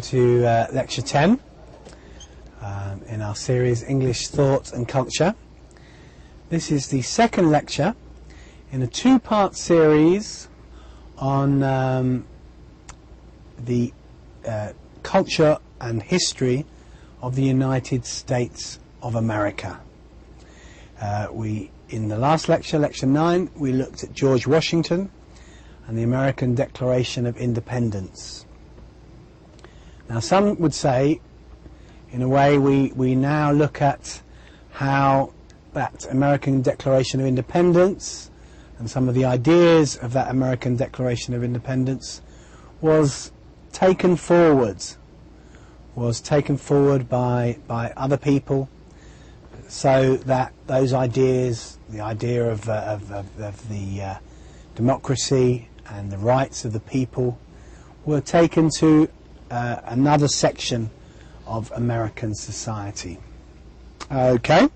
To lecture 10 in our series English Thought and Culture. This is the second lecture in a two-part series on the culture and history of the United States of America. In the last lecture, lecture 9, we looked at George Washington and the American Declaration of Independence. Now, some would say, in a way, we now look at how that American Declaration of Independence and some of the ideas of that American Declaration of Independence was taken forward by other people, so that those ideas, the idea of the democracy and the rights of the people, were taken to another section of American society. Okay,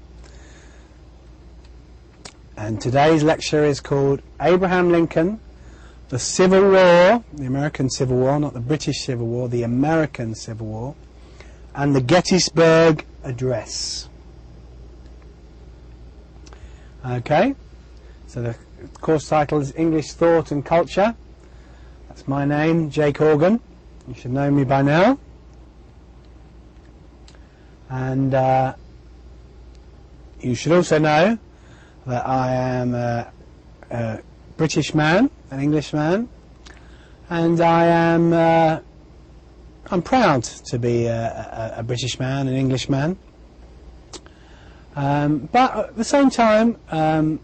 and today's lecture is called Abraham Lincoln, the Civil War, the American Civil War, not the British Civil War, the American Civil War, and the Gettysburg Address. Okay, so the course title is English Thought and Culture. That's my name, Jake Horgan. You should know me by now. And you should also know that I am a British man, an English man, and I'm proud to be a British man, an English man. But at the same time, I'm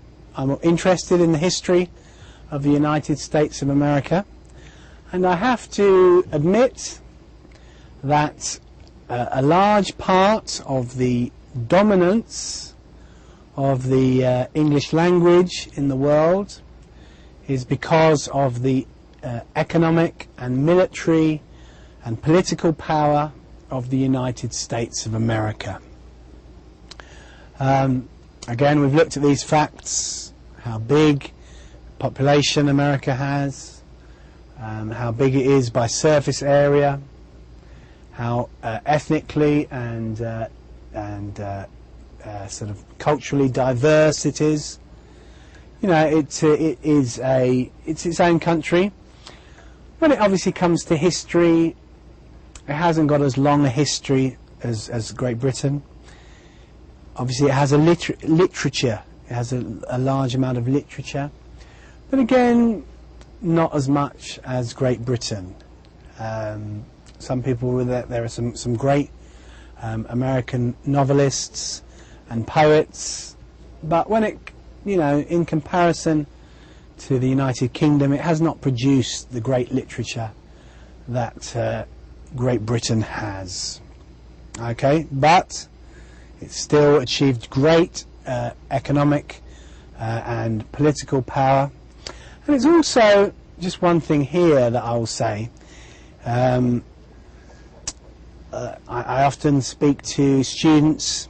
interested in the history of the United States of America. And I have to admit that a large part of the dominance of the English language in the world is because of the economic and military and political power of the United States of America. Again, we've looked at these facts: how big population America has, how big it is by surface area, how ethnically and sort of culturally diverse it is. You know, it's its own country. When it obviously comes to history, it hasn't got as long a history as Great Britain. Obviously, it has a literature. It has a large amount of literature, but again, not as much as Great Britain. Some people there are some great American novelists and poets, but when it, you know, in comparison to the United Kingdom, it has not produced the great literature that Great Britain has. Okay, but it's still achieved great economic and political power. And it's also, just one thing here that I will say, I often speak to students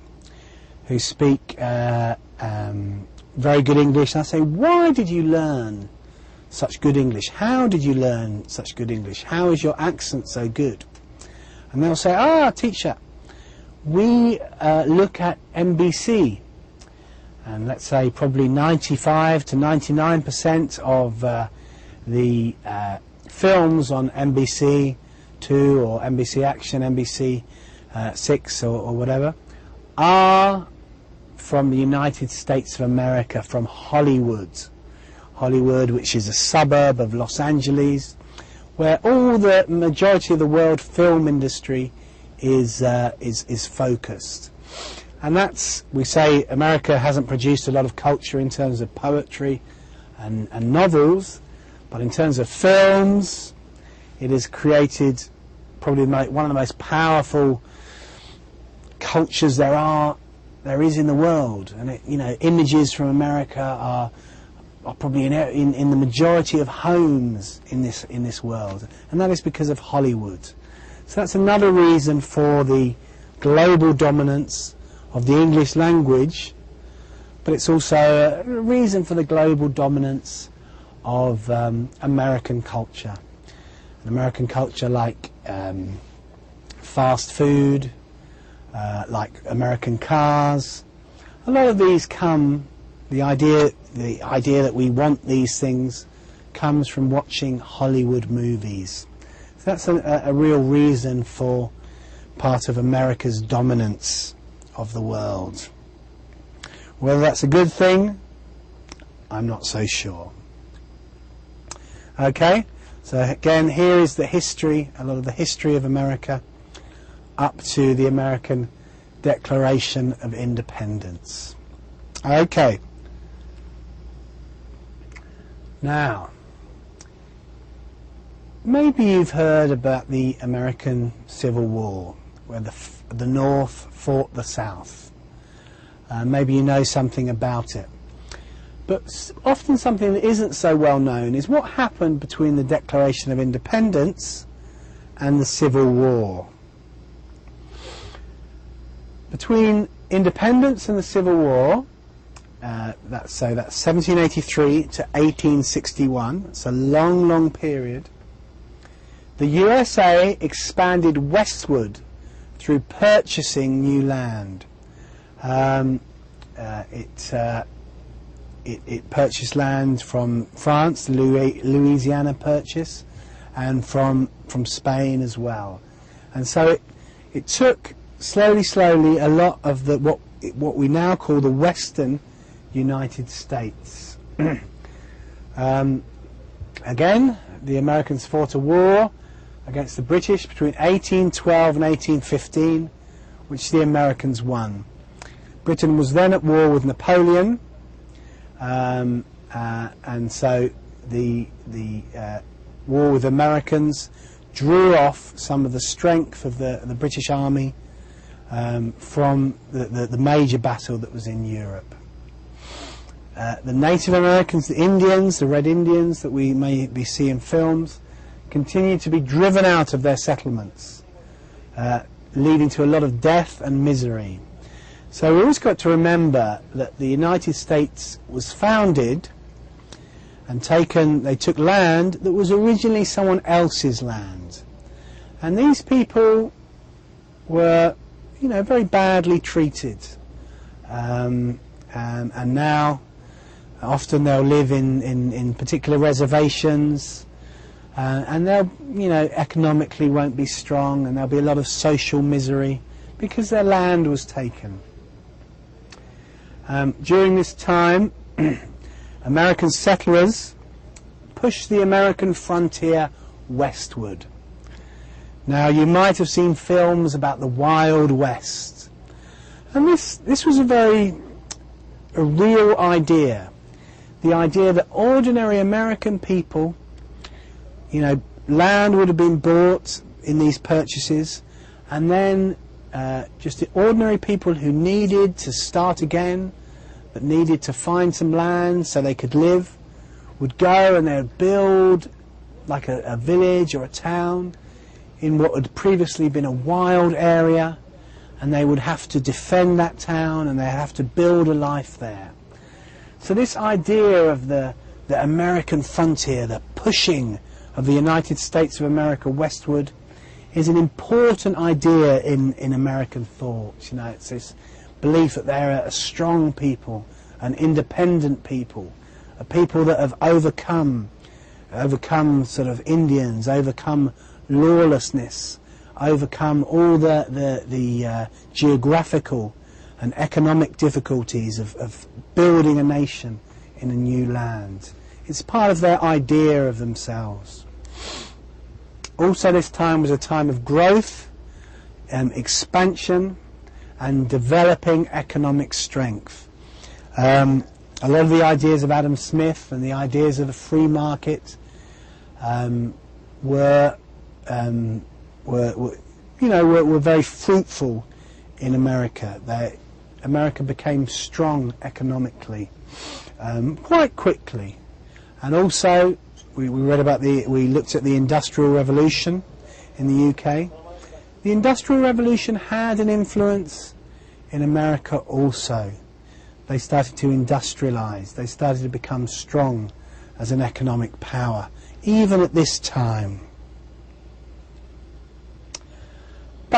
who speak very good English, and I say, why did you learn such good English? How did you learn such good English? How is your accent so good? And they'll say, teacher, we look at NBC, and let's say probably 95 to 99% of the films on NBC 2 or NBC Action, NBC 6 or whatever, are from the United States of America, from Hollywood. Hollywood, which is a suburb of Los Angeles, where all the majority of the world film industry is focused. And that's, we say America hasn't produced a lot of culture in terms of poetry and novels, but in terms of films, it has created probably one of the most powerful cultures there is in the world. And it, you know, images from America are probably in the majority of homes in this world, and that is because of Hollywood. So that's another reason for the global dominance of the English language, but it's also a reason for the global dominance of American culture. An American culture like fast food, like American cars. A lot of these come, the idea that we want these things comes from watching Hollywood movies. So that's a real reason for part of America's dominance of the world. Whether that's a good thing, I'm not so sure. Okay, so again, here is the history, a lot of the history of America up to the American Declaration of Independence. Okay. Now, maybe you've heard about the American Civil War, where the North fought the South. Maybe you know something about it. But often something that isn't so well known is what happened between the Declaration of Independence and the Civil War. Between independence and the Civil War, that's 1783 to 1861, it's a long, long period. The USA expanded westward through purchasing new land. It purchased land from France, the Louisiana Purchase, and from Spain as well. And so it took slowly a lot of what we now call the Western United States. Again, the Americans fought a war against the British between 1812 and 1815, which the Americans won. Britain was then at war with Napoleon, and so the war with Americans drew off some of the strength of the British Army from the major battle that was in Europe. The Native Americans, the Indians, the Red Indians that we may see in films, continued to be driven out of their settlements, leading to a lot of death and misery. So we always got to remember that the United States was founded and they took land that was originally someone else's land. And these people were, very badly treated. And now often they'll live in particular reservations, and they'll, economically won't be strong, and there'll be a lot of social misery because their land was taken. During this time, American settlers pushed the American frontier westward. Now, you might have seen films about the Wild West, and this was a real idea. The idea that ordinary American people, land would have been bought in these purchases, and then just the ordinary people who needed to start again, that needed to find some land so they could live, would go and they would build like a village or a town in what had previously been a wild area, and they would have to defend that town and they'd have to build a life there. So this idea of the American frontier, the pushing of the United States of America westward, is an important idea in American thought. It's this belief that they're a strong people, an independent people, a people that have overcome sort of Indians, overcome lawlessness, overcome all the geographical and economic difficulties of building a nation in a new land. It's part of their idea of themselves. Also, this time was a time of growth, expansion, and developing economic strength. A lot of the ideas of Adam Smith and the ideas of the free market were very fruitful in America. America became strong economically quite quickly, and also we looked at the Industrial Revolution in the UK. The Industrial Revolution had an influence in America also. They started to industrialize. They started to become strong as an economic power, even at this time.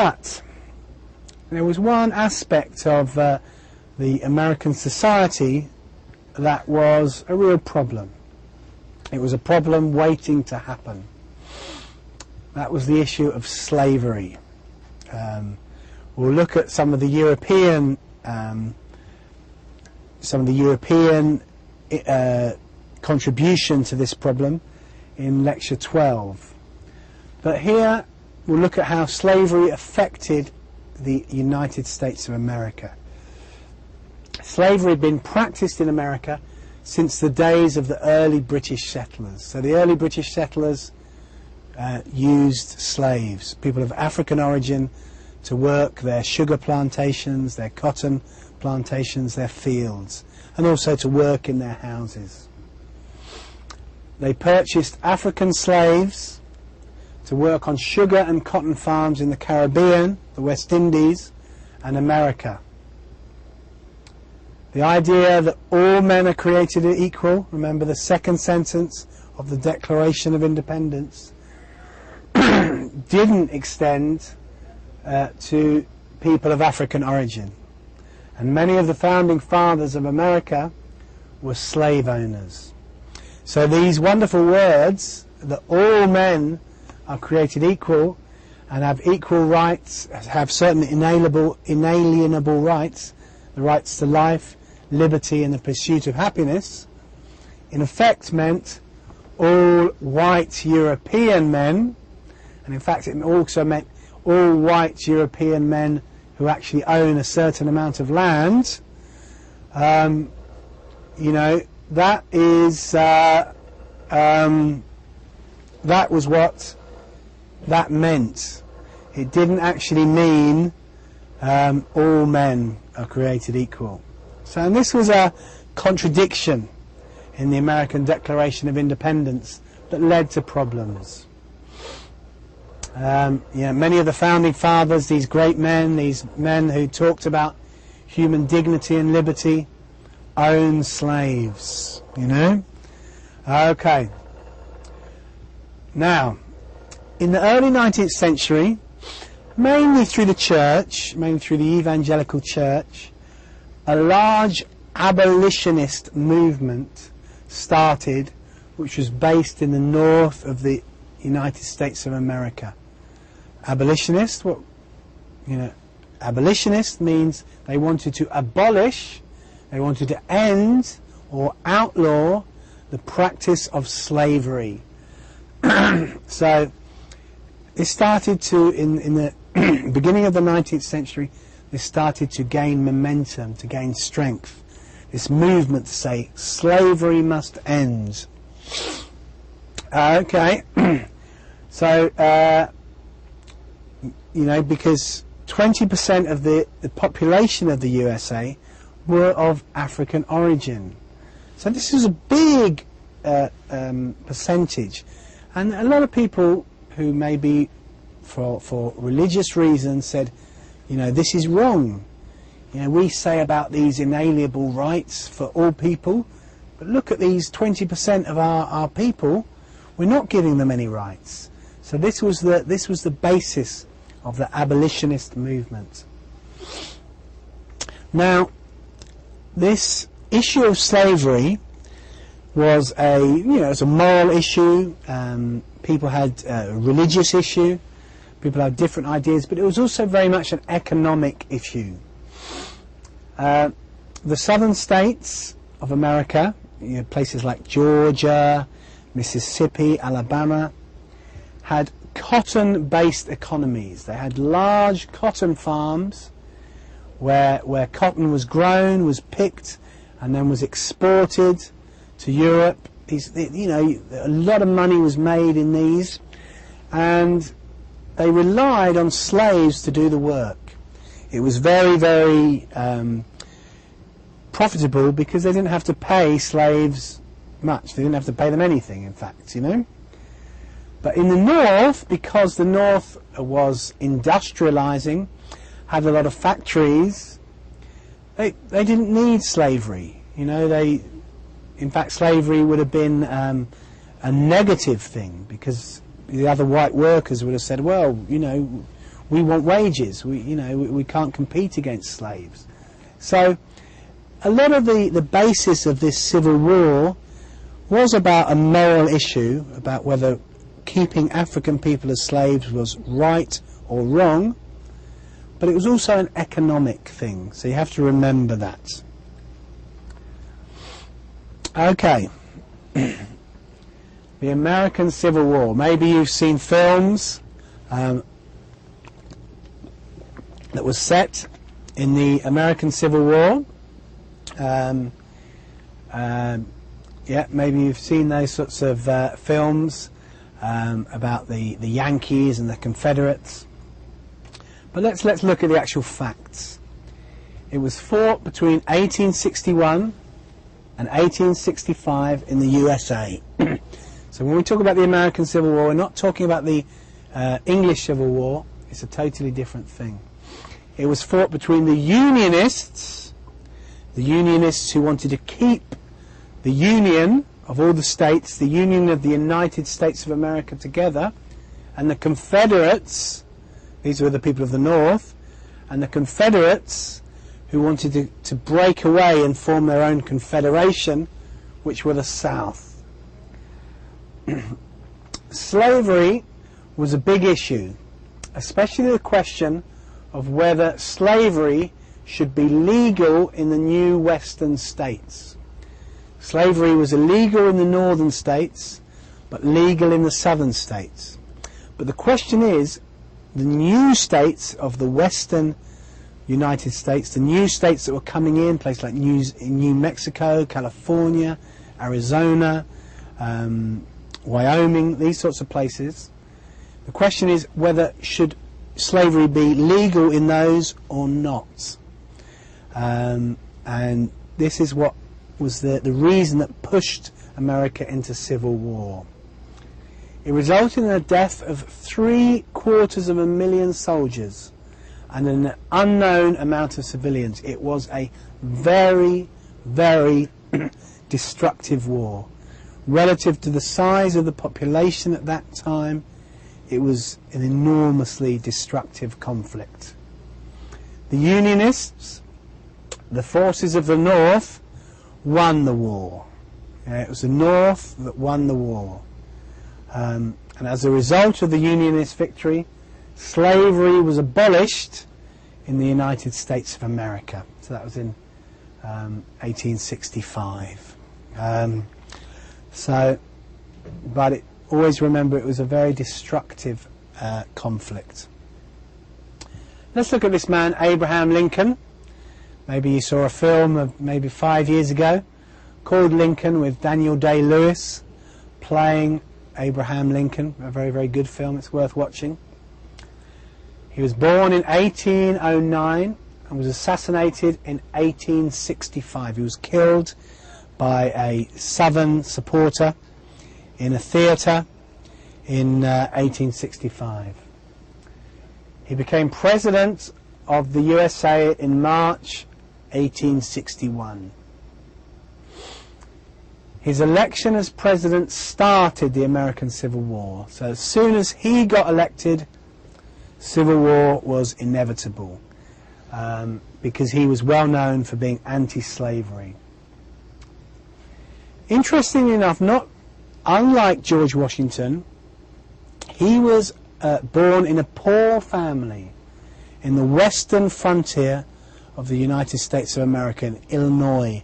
But there was one aspect of the American society that was a real problem. It was a problem waiting to happen. That was the issue of slavery. We'll look at some of the European contribution to this problem in lecture 12. But here we'll look at how slavery affected the United States of America. Slavery had been practiced in America since the days of the early British settlers. So the early British settlers used slaves, people of African origin, to work their sugar plantations, their cotton plantations, their fields, and also to work in their houses. They purchased African slaves to work on sugar and cotton farms in the Caribbean, the West Indies, and America. The idea that all men are created equal, remember the second sentence of the Declaration of Independence, didn't extend to people of African origin. And many of the founding fathers of America were slave owners. So these wonderful words, that all men are created equal and have equal rights, have certain inalienable rights, the rights to life, liberty and the pursuit of happiness, in effect meant all white European men, and in fact it also meant all white European men who actually own a certain amount of land. You know, that is that was what that meant. It didn't actually mean all men are created equal. So and this was a contradiction in the American Declaration of Independence that led to problems. Many of the founding fathers, these great men, these men who talked about human dignity and liberty, owned slaves, you know. Okay. Now, in the early 19th century, mainly through the church, mainly through the evangelical church, a large abolitionist movement started, which was based in the north of the United States of America. Abolitionist, abolitionist means they wanted to abolish, they wanted to end or outlaw the practice of slavery. So it started to, in the beginning of the 19th century, this started to gain momentum, to gain strength. This movement to say slavery must end. Okay, so because 20% of the population of the USA were of African origin, so this is a big percentage, and a lot of people who maybe for religious reasons said, this is wrong. We say about these inalienable rights for all people, but look at these 20% of our people, we're not giving them any rights. So this was the basis of the abolitionist movement. Now, this issue of slavery was a moral issue. People had a religious issue. People had different ideas, but it was also very much an economic issue. The southern states of America, places like Georgia, Mississippi, Alabama, had cotton-based economies. They had large cotton farms where cotton was grown, was picked, and then was exported to Europe. A lot of money was made in these, and they relied on slaves to do the work. It was very, very profitable because they didn't have to pay slaves much. They didn't have to pay them anything, in fact, But in the north, because the north was industrializing, had a lot of factories, they didn't need slavery. In fact, slavery would have been a negative thing, because the other white workers would have said, well, we want wages. We can't compete against slaves. So a lot of the basis of this civil war was about a moral issue, about whether keeping African people as slaves was right or wrong, but it was also an economic thing, so you have to remember that. Okay. The American Civil War. Maybe you've seen films that was set in the American Civil War. Yeah, maybe you've seen those sorts of films about the Yankees and the Confederates. But let's look at the actual facts. It was fought between 1861 and 1865 in the USA. So when we talk about the American Civil War, we're not talking about the English Civil War. It's a totally different thing. It was fought between the Unionists who wanted to keep the Union of all the states, the Union of the United States of America together, and the Confederates, these were the people of the North, and the Confederates who wanted to break away and form their own confederation, which were the South. Slavery was a big issue, especially the question of whether slavery should be legal in the new western states. Slavery was illegal in the northern states, but legal in the southern states. But the question is, the new states of the western United States, the new states that were coming in, places like New Mexico, California, Arizona, Wyoming, these sorts of places. The question is whether should slavery be legal in those or not. And this is what was the reason that pushed America into civil war. It resulted in the death of 750,000 soldiers and an unknown amount of civilians. It was a very, very destructive war. Relative to the size of the population at that time, it was an enormously destructive conflict. The Unionists, the forces of the North, won the war. It was the North that won the war. And as a result of the Unionist victory, slavery was abolished in the United States of America. So that was in 1865. But always remember it was a very destructive conflict. Let's look at this man, Abraham Lincoln. Maybe you saw a film of maybe 5 years ago called Lincoln, with Daniel Day-Lewis playing Abraham Lincoln. A very, very good film. It's worth watching. He was born in 1809 and was assassinated in 1865. He was killed by a Southern supporter in a theatre in 1865. He became President of the USA in March 1861. His election as President started the American Civil War. So as soon as he got elected, civil war was inevitable, because he was well known for being anti-slavery. Interestingly enough, not unlike George Washington, he was born in a poor family in the western frontier of the United States of America, in Illinois,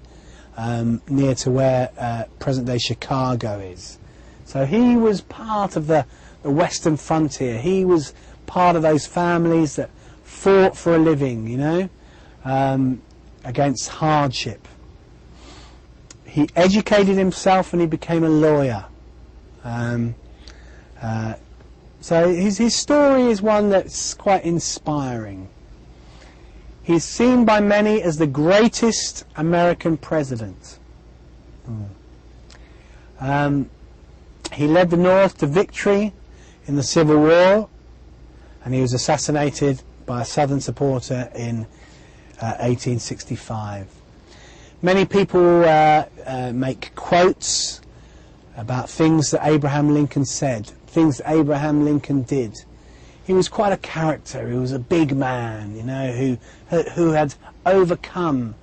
near to where present-day Chicago is. So he was part of the western frontier. He was part of those families that fought for a living, you know, against hardship. He educated himself and he became a lawyer. So his story is one that's quite inspiring. He's seen by many as the greatest American president. He led the North to victory in the Civil War, and he was assassinated by a Southern supporter in 1865. Many people make quotes about things that Abraham Lincoln said, things that Abraham Lincoln did. he was quite a character. He was a big man, you know, who had overcome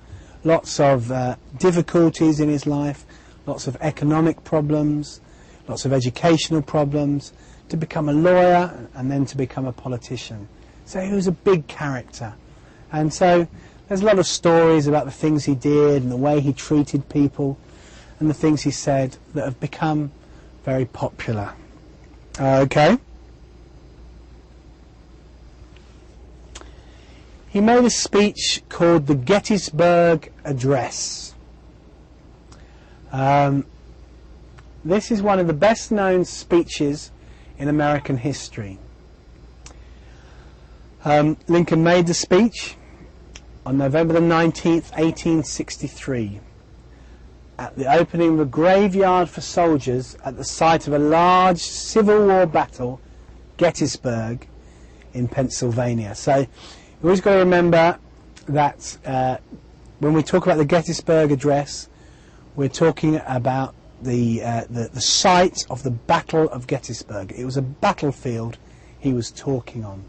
lots of difficulties in his life, lots of economic problems, lots of educational problems, to become a lawyer and then to become a politician. So he was a big character. And so there's a lot of stories about the things he did and the way he treated people and the things he said that have become very popular. Okay. He made a speech called the Gettysburg Address. This is one of the best known speeches in American history. Lincoln made the speech on November the 19th, 1863, at the opening of a graveyard for soldiers at the site of a large Civil War battle, Gettysburg, in Pennsylvania. So you've always got to remember that when we talk about the Gettysburg Address, we're talking about the site of the Battle of Gettysburg. It was a battlefield he was talking on.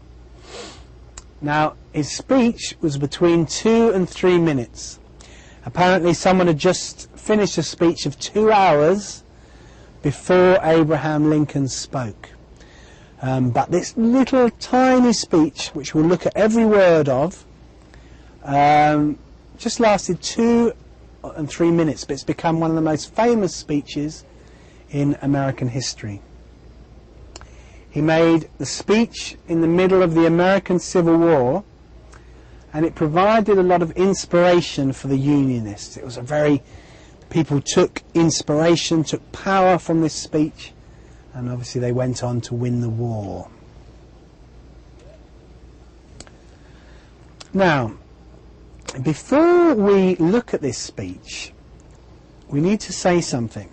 Now, his speech was between 2 and 3 minutes. Apparently someone had just finished a speech of 2 hours before Abraham Lincoln spoke. But this little tiny speech, which we'll look at every word of, just lasted 2 and 3 minutes, but it's become one of the most famous speeches in American history. He made the speech in the middle of the American Civil War, and it provided a lot of inspiration for the Unionists. It was people took inspiration, took power from this speech, and obviously they went on to win the war. Now, before we look at this speech, we need to say something.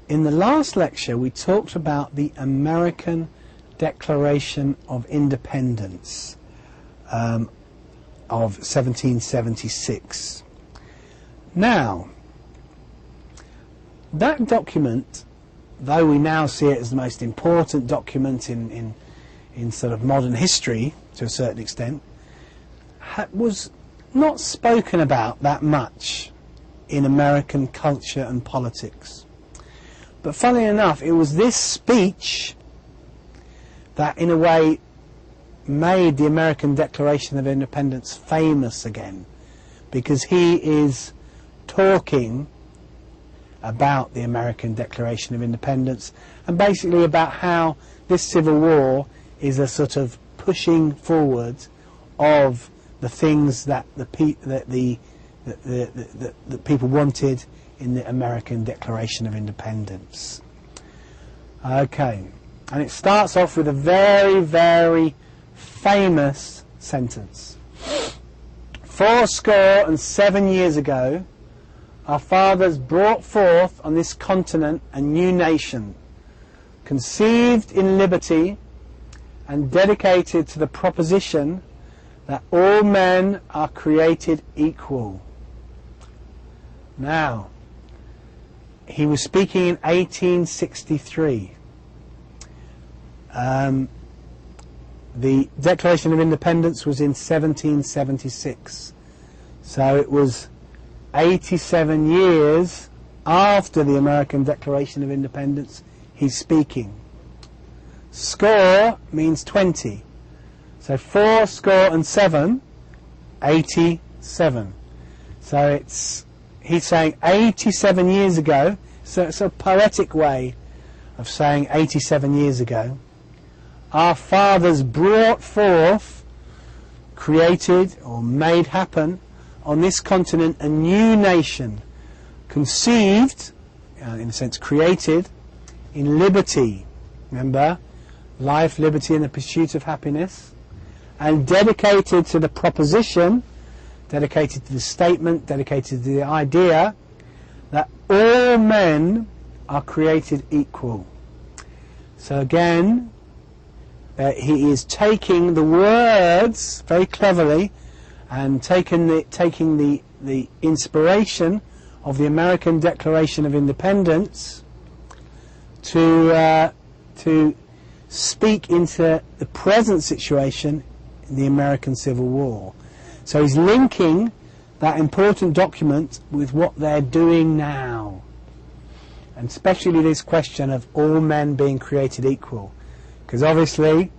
In the last lecture, we talked about the American Declaration of Independence of 1776. Now, that document, though we now see it as the most important document in sort of modern history to a certain extent, was not spoken about that much in American culture and politics. But funnily enough, it was this speech that in a way made the American Declaration of Independence famous again, because he is talking about the American Declaration of Independence and basically about how this Civil War is a sort of pushing forward of the things that the people wanted in the American Declaration of Independence. Okay, and it starts off with a very, very famous sentence. 77 years ago, our fathers brought forth on this continent a new nation, conceived in liberty and dedicated to the proposition that all men are created equal. Now, he was speaking in 1863. The Declaration of Independence was in 1776. So it was 87 years after the American Declaration of Independence he's speaking. Score means 20. So 77, 87. So he's saying 87 years ago, so it's a poetic way of saying 87 years ago, our fathers brought forth, created or made happen on this continent a new nation, conceived, in a sense created, in liberty. Remember, life, liberty and the pursuit of happiness. And dedicated to the proposition, dedicated to the statement, dedicated to the idea that all men are created equal. So again, he is taking the words very cleverly and taking the inspiration of the American Declaration of Independence to speak into the present situation in the American Civil War. So he's linking that important document with what they're doing now, and especially this question of all men being created equal, because obviously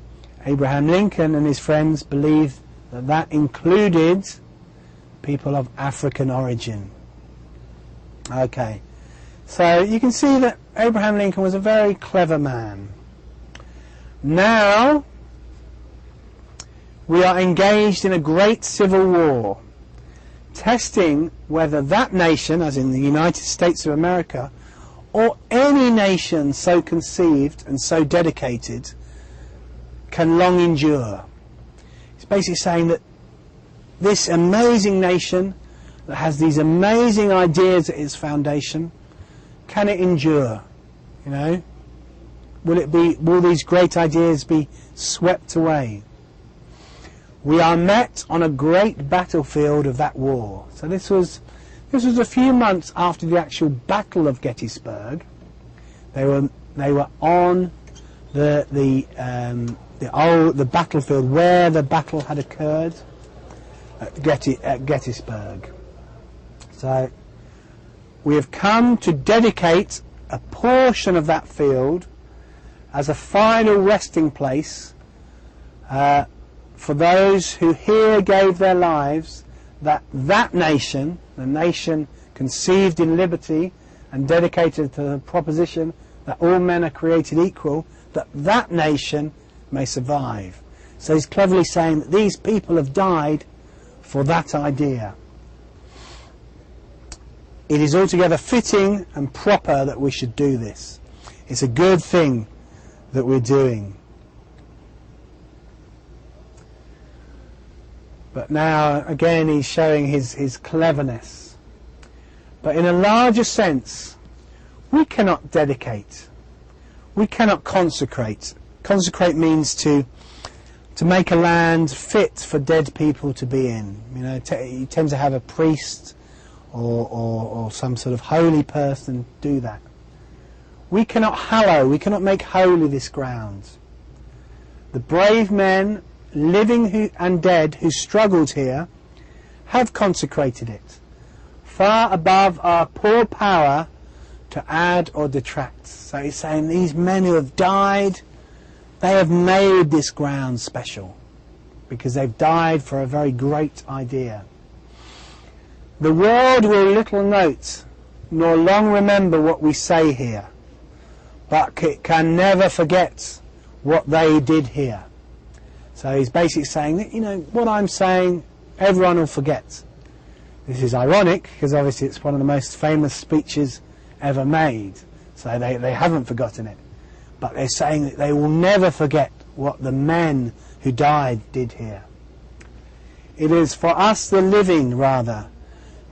Abraham Lincoln and his friends believed that that included people of African origin. Okay, so you can see that Abraham Lincoln was a very clever man. Now we are engaged in a great civil war, testing whether that nation, as in the United States of America, or any nation so conceived and so dedicated, can long endure. It's basically saying that this amazing nation that has these amazing ideas at its foundation, can it endure? You know, will these great ideas be swept away? We are met on a great battlefield of that war. So this was a few months after the actual Battle of Gettysburg. They were on the battlefield where the battle had occurred at Gettysburg. So we have come to dedicate a portion of that field as a final resting place for those who here gave their lives, that nation, the nation conceived in liberty and dedicated to the proposition that all men are created equal, that nation may survive. So he's cleverly saying that these people have died for that idea. It is altogether fitting and proper that we should do this. It's a good thing that we're doing. But now, again, he's showing his cleverness. But in a larger sense, we cannot dedicate. We cannot consecrate. Consecrate means to make a land fit for dead people to be in. You know, you tend to have a priest or some sort of holy person do that. We cannot hallow, we cannot make holy this ground. The brave men, living and dead, who struggled here, have consecrated it, far above our poor power to add or detract. So he's saying these men who have died, they have made this ground special, because they've died for a very great idea. The world will little note, nor long remember what we say here, but it can never forget what they did here. So he's basically saying that, you know, what I'm saying, everyone will forget. This is ironic, because obviously it's one of the most famous speeches ever made. So they haven't forgotten it. But they're saying that they will never forget what the men who died did here. It is for us, the living, rather,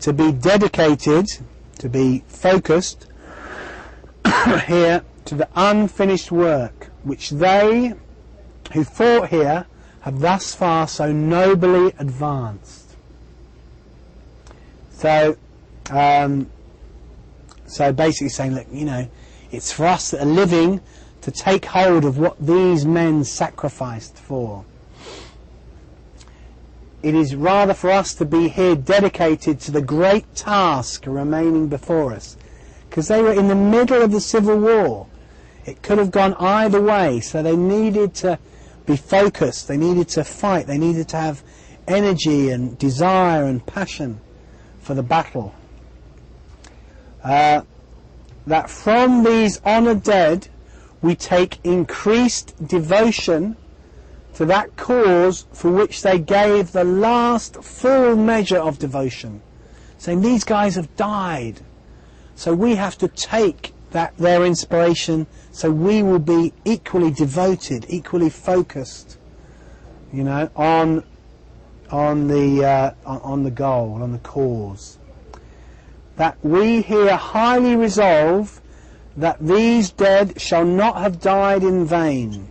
to be dedicated, to be focused here to the unfinished work which they who fought here have thus far so nobly advanced. So basically saying, look, you know, it's for us that are living to take hold of what these men sacrificed for. It is rather for us to be here dedicated to the great task remaining before us, because they were in the middle of the Civil War. It could have gone either way, so they needed to be focused, they needed to fight, they needed to have energy and desire and passion for the battle. That from these honoured dead we take increased devotion to that cause for which they gave the last full measure of devotion. Saying these guys have died, so we have to take their inspiration, so we will be equally devoted, equally focused, you know, on the goal, on the cause. That we here highly resolve that these dead shall not have died in vain.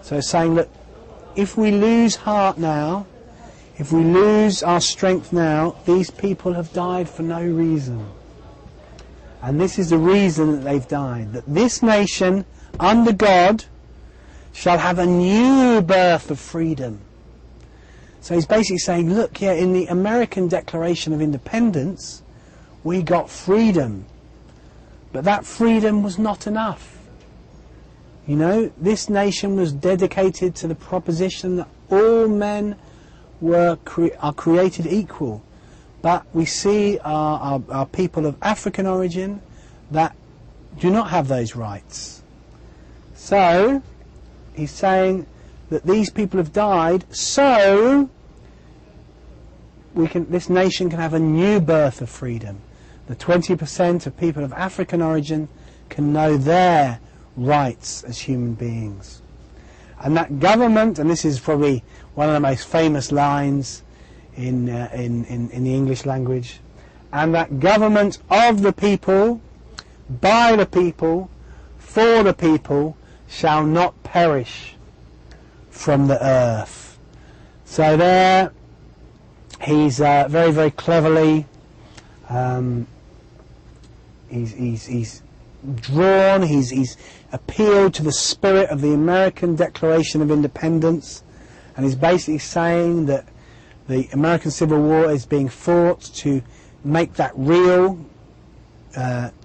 So saying that if we lose heart now, if we lose our strength now, these people have died for no reason. And this is the reason that they've died. That this nation, under God, shall have a new birth of freedom. So he's basically saying, look, yeah, in the American Declaration of Independence, we got freedom. But that freedom was not enough. You know, this nation was dedicated to the proposition that all men are created equal. But we see our people of African origin that do not have those rights. So, he's saying that these people have died, so this nation can have a new birth of freedom. The 20% of people of African origin can know their rights as human beings. And that government, and this is probably one of the most famous lines in the English language, and that government of the people, by the people, for the people, shall not perish from the earth. So there, he's very, very cleverly, he's drawn, he's appealed to the spirit of the American Declaration of Independence, and he's basically saying that the American Civil War is being fought to make that real,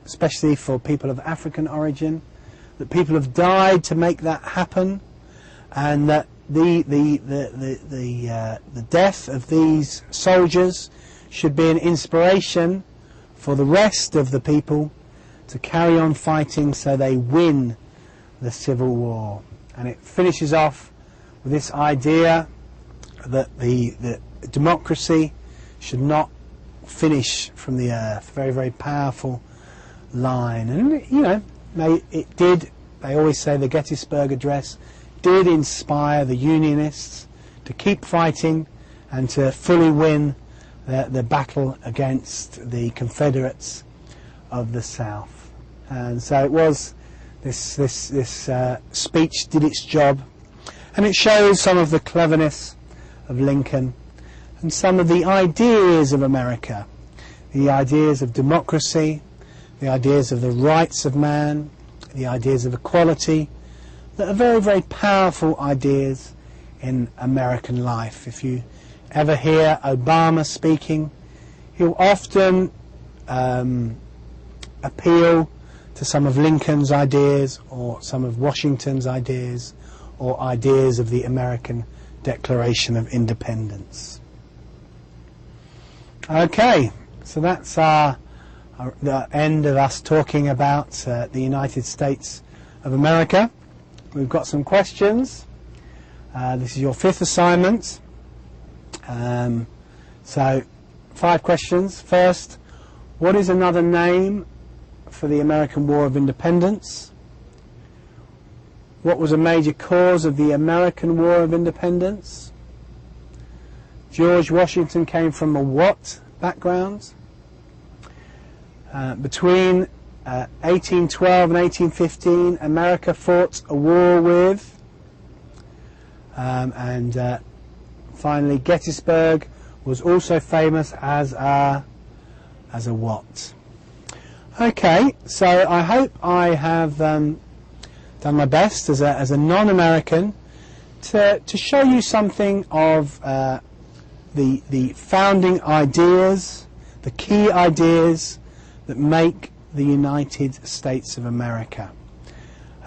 especially for people of African origin, that people have died to make that happen, and that the death of these soldiers should be an inspiration for the rest of the people to carry on fighting so they win the Civil War. And it finishes off with this idea that the democracy should not finish from the earth. Very, very powerful line. And, you know, it did, they always say the Gettysburg Address did inspire the Unionists to keep fighting and to fully win the battle against the Confederates of the South. And so it was, this speech did its job, and it shows some of the cleverness of Lincoln and some of the ideas of America, the ideas of democracy, the ideas of the rights of man, the ideas of equality, that are very, very powerful ideas in American life. If you ever hear Obama speaking, he'll often appeal to some of Lincoln's ideas or some of Washington's ideas or ideas of the American Declaration of Independence. Okay, so that's the end of us talking about the United States of America. We've got some questions. This is your fifth assignment. So, 5 questions. First, what is another name for the American War of Independence? What was a major cause of the American War of Independence? George Washington came from a what background? Between 1812 and 1815, America fought a war with, and finally, Gettysburg was also famous as a what? Okay, so I hope I have done my best as a non-American to show you something of the founding ideas, the key ideas that make the United States of America.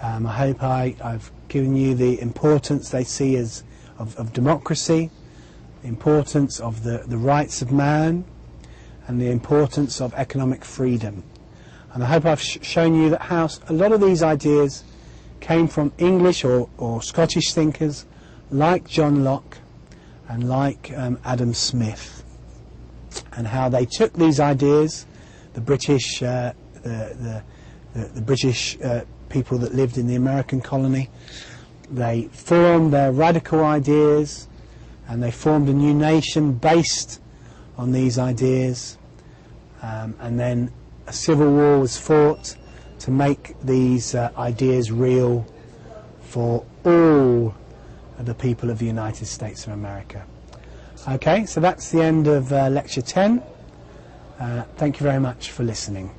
I hope I've given you the importance they see as of democracy, the importance of the rights of man, and the importance of economic freedom. And I hope I've shown you that how a lot of these ideas came from English or Scottish thinkers like John Locke and like Adam Smith, and how they took these ideas, the British British people that lived in the American colony, they formed their radical ideas and they formed a new nation based on these ideas, and then a civil war was fought to make these ideas real for all of the people of the United States of America. Okay, so that's the end of lecture 10. Thank you very much for listening.